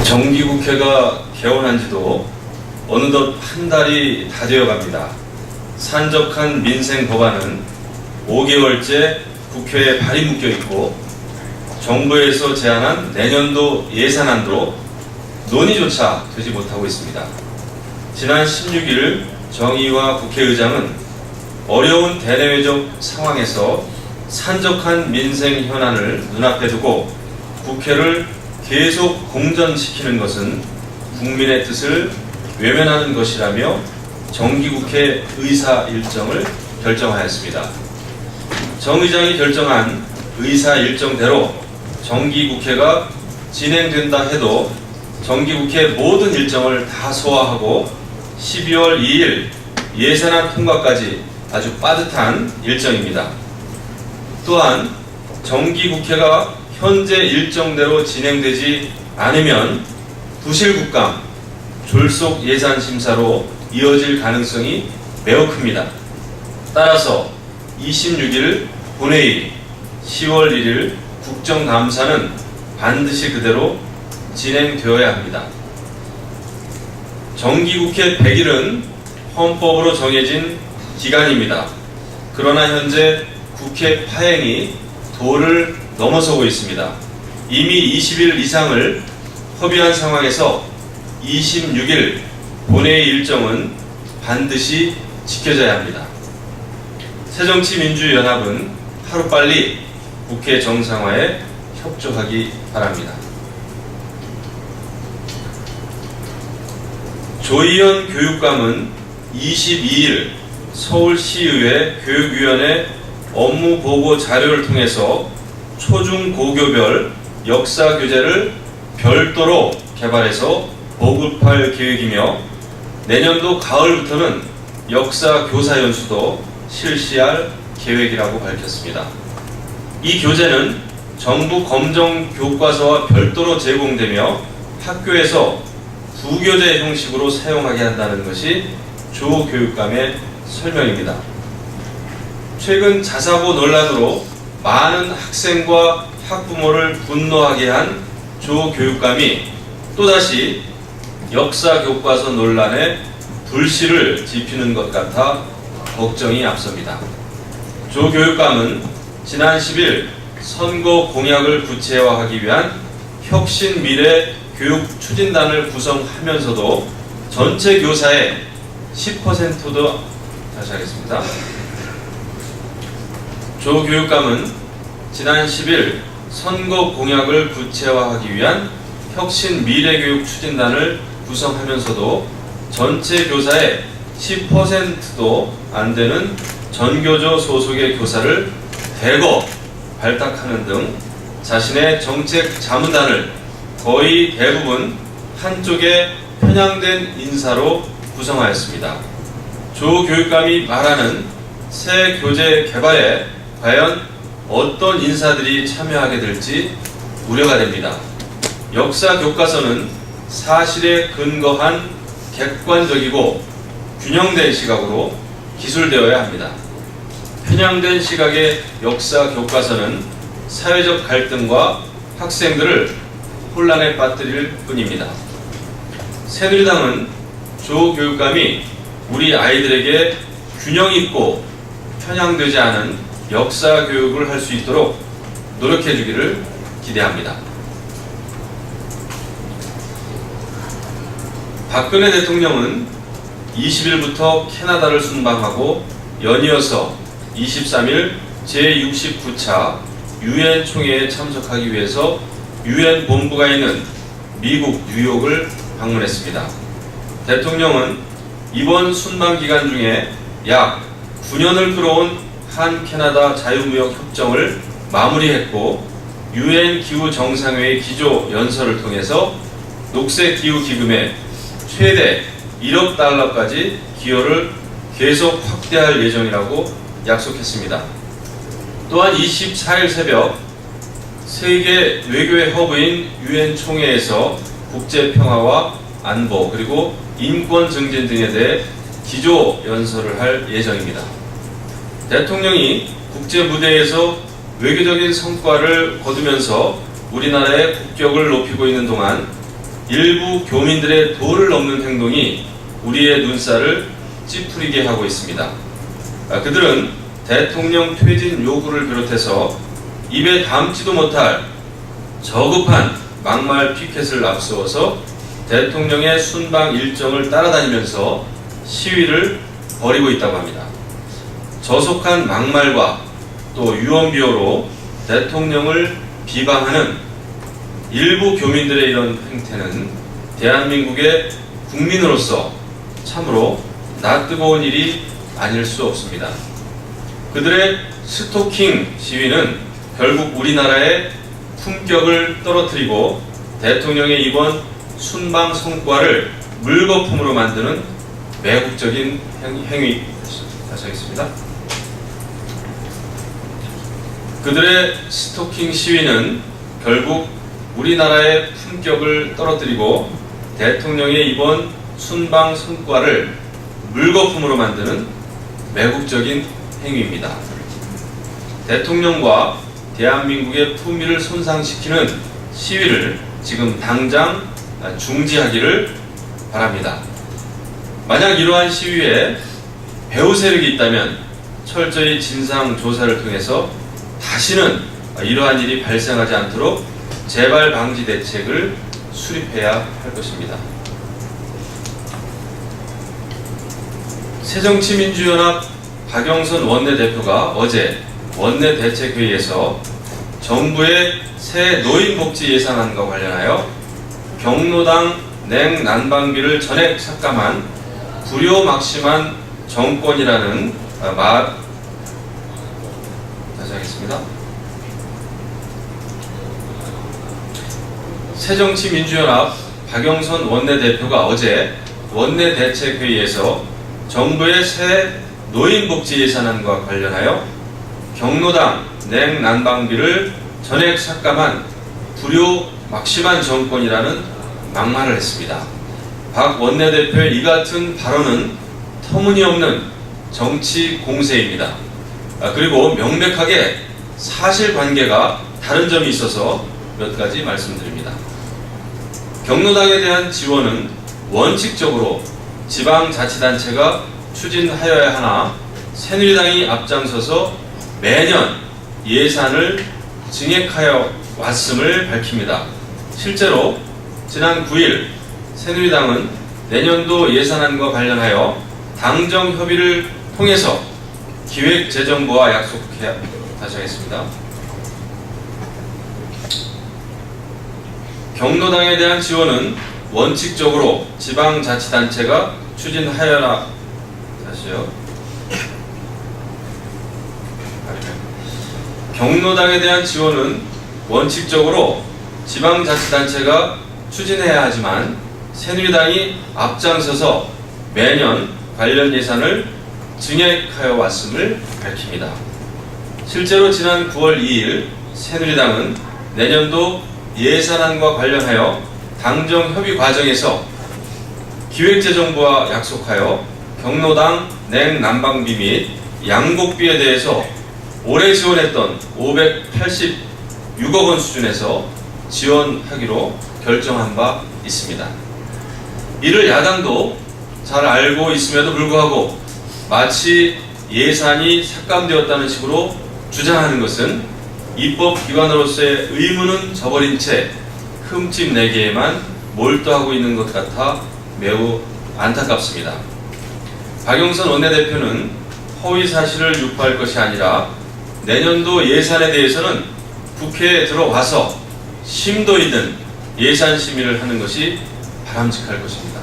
정기국회가 개원한 지도 어느덧 한 달이 다 되어갑니다. 산적한 민생 법안은 5개월째 국회에 발이 묶여 있고 정부에서 제안한 내년도 예산안도 논의조차 되지 못하고 있습니다. 지난 16일 정의와 국회의장은 어려운 대내외적 상황에서 산적한 민생 현안을 눈앞에 두고 국회를 계속 공전시키는 것은 국민의 뜻을 외면하는 것이라며 정기국회 의사 일정을 결정하였습니다. 정 의장이 결정한 의사 일정대로 정기국회가 진행된다 해도 정기국회 모든 일정을 다 소화하고 12월 2일 예산안 통과까지 아주 빠듯한 일정입니다. 또한 정기국회가 현재 일정대로 진행되지 않으면 부실국감, 졸속 예산 심사로 이어질 가능성이 매우 큽니다. 따라서 26일 본회의, 10월 1일 국정감사는 반드시 그대로 진행되어야 합니다. 정기국회 100일은 헌법으로 정해진 기간입니다. 그러나 현재 국회 파행이 도를 넘어서고 있습니다. 이미 20일 이상을 허비한 상황에서 26일 본회의 일정은 반드시 지켜져야 합니다. 새정치민주연합은 하루빨리 국회 정상화에 협조하기 바랍니다. 조희연 교육감은 22일 서울시의회 교육위원회 업무보고 자료를 통해서 초중고교별 역사교재를 별도로 개발해서 보급할 계획이며 내년도 가을부터는 역사교사 연수도 실시할 계획이라고 밝혔습니다. 이 교재는 정부 검정 교과서와 별도로 제공되며 학교에서 부교재 형식으로 사용하게 한다는 것이 조 교육감의 설명입니다. 최근 자사고 논란으로 많은 학생과 학부모를 분노하게 한 조 교육감이 또다시 역사 교과서 논란에 불씨를 지피는 것 같아 걱정이 앞섭니다. 조 교육감은 지난 10일 선거 공약을 구체화하기 위한 혁신미래 교육추진단을 구성하면서도 전체 교사의 10%도 다시 하겠습니다. 조 교육감은 지난 10일 선거 공약을 구체화하기 위한 혁신 미래교육 추진단을 구성하면서도 전체 교사의 10%도 안 되는 전교조 소속의 교사를 대거 발탁하는 등 자신의 정책 자문단을 거의 대부분 한쪽에 편향된 인사로 구성하였습니다. 조 교육감이 말하는 새 교재 개발에 과연 어떤 인사들이 참여하게 될지 우려가 됩니다. 역사 교과서는 사실에 근거한 객관적이고 균형된 시각으로 기술되어야 합니다. 편향된 시각의 역사 교과서는 사회적 갈등과 학생들을 혼란에 빠뜨릴 뿐입니다. 새누리당은 조 교육감이 우리 아이들에게 균형 있고 편향되지 않은 역사 교육을 할 수 있도록 노력해 주기를 기대합니다. 박근혜 대통령은 20일부터 캐나다를 순방하고 연이어서 23일 제69차 유엔 총회에 참석하기 위해서 유엔 본부가 있는 미국 뉴욕을 방문했습니다. 대통령은 이번 순방 기간 중에 약 9년을 끌어온 한 캐나다 자유무역 협정을 마무리했고 유엔 기후 정상회의 기조 연설을 통해서 녹색 기후 기금에 최대 1억 달러까지 기여를 계속 확대할 예정이라고 약속했습니다. 또한 24일 새벽 세계 외교의 허브인 유엔 총회에서 국제 평화와 안보 그리고 인권 증진 등에 대해 기조 연설을 할 예정입니다. 대통령이 국제 무대에서 외교적인 성과를 거두면서 우리나라의 국격을 높이고 있는 동안 일부 교민들의 도를 넘는 행동이 우리의 눈살을 찌푸리게 하고 있습니다. 그들은 대통령 퇴진 요구를 비롯해서 입에 담지도 못할 저급한 막말 피켓을 앞세워서 대통령의 순방 일정을 따라다니면서 시위를 벌이고 있다고 합니다. 저속한 막말과 또 유언비어로 대통령을 비방하는 일부 교민들의 이런 행태는 대한민국의 국민으로서 참으로 낯뜨거운 일이 아닐 수 없습니다. 그들의 스토킹 시위는 결국 우리나라의 품격을 떨어뜨리고 대통령의 이번 순방 성과를 물거품으로 만드는 매국적인 행위. 다시 하겠습니다. 그들의 스토킹 시위는 결국 우리나라의 품격을 떨어뜨리고 대통령의 이번 순방 성과를 물거품으로 만드는 매국적인 행위입니다. 대통령과 대한민국의 품위를 손상시키는 시위를 지금 당장 중지하기를 바랍니다. 만약 이러한 시위에 배후 세력이 있다면 철저히 진상 조사를 통해서 다시는 이러한 일이 발생하지 않도록 재발 방지 대책을 수립해야 할 것입니다. 새정치민주연합 박영선 원내대표가 어제 원내대책회의에서 정부의 새 노인복지 예산안과 관련하여 경로당 냉난방비를 전액 삭감한 불효막심한 정권이라는 다시 하겠습니다. 새정치민주연합 박영선 원내대표가 어제 원내대책회의에서 정부의 새 노인복지 예산안과 관련하여 경로당 냉난방비를 전액 삭감한 불효막심한 정권이라는 막말을 했습니다. 박 원내대표의 이 같은 발언은 터무니없는 정치 공세입니다. 그리고 명백하게 사실관계가 다른 점이 있어서 몇 가지 말씀드립니다. 경로당에 대한 지원은 원칙적으로 지방자치단체가 추진하여야 하나 새누리당이 앞장서서 매년 예산을 증액하여 왔음을 밝힙니다. 실제로 지난 9일 새누리당은 내년도 예산안과 관련하여 당정 협의를 통해서 기획재정부와 약속해야 다시 하겠습니다. 경로당에 대한 지원은 원칙적으로 지방자치단체가 추진하여라. 다시요. 경로당에 대한 지원은 원칙적으로 지방자치단체가 추진해야 하지만 새누리당이 앞장서서 매년 관련 예산을 증액하여 왔음을 밝힙니다. 실제로 지난 9월 2일 새누리당은 내년도 예산안과 관련하여 당정 협의 과정에서 기획재정부와 약속하여 경로당 냉난방비 및 양곡비에 대해서 올해 지원했던 586억 원 수준에서 지원하기로 결정한 바 있습니다. 이를 야당도 잘 알고 있음에도 불구하고 마치 예산이 삭감되었다는 식으로 주장하는 것은 입법기관으로서의 의무는 저버린 채 흠집내기에만 몰두하고 있는 것 같아 매우 안타깝습니다. 박영선 원내대표는 허위 사실을 유포할 것이 아니라 내년도 예산에 대해서는 국회에 들어와서 심도 있는 예산 심의를 하는 것이 바람직할 것입니다.